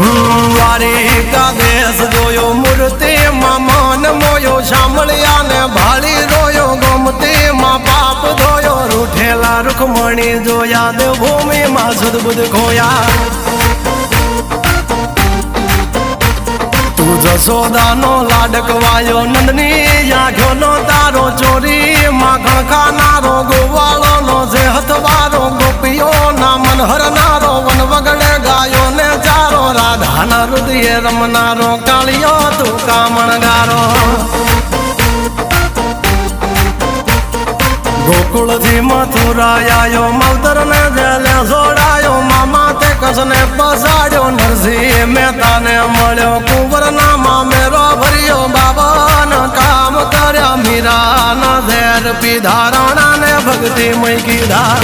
દ્વારિકા દેશ જોયો મૂર્તિમાં મન મોયો સાંભળ્યા ને ભાળી રોયો ગોમતીમાં પાપ ધોયો રૂઠેલા રૂખમણી જોયા દેવભૂમિમાં સદબુદ્ધ ખોયા તું જશોદાનો લાડકવાયો નંદની આંખોનો તારો ચોરી માખણ ખાનારો ગોવાળોનો જે હથવારો ગોપીઓના મન હરનારો વન વગડે ગાયો ને ચારો રાધાના હૃદયે રમનારો કાળિયો તું કામણગારો ગોકુળથી મથુરા આયો માવતર ને જેલે જોડાયો મામા તે કસને પસાડ્યો નરસિંહ મહેતાને મળ્યો કુંવરના મામેરો ભર્યો બાબાના કામ કર્યા મીરાના ઝેર પીધા રાણાને ભક્તિ મય કીધા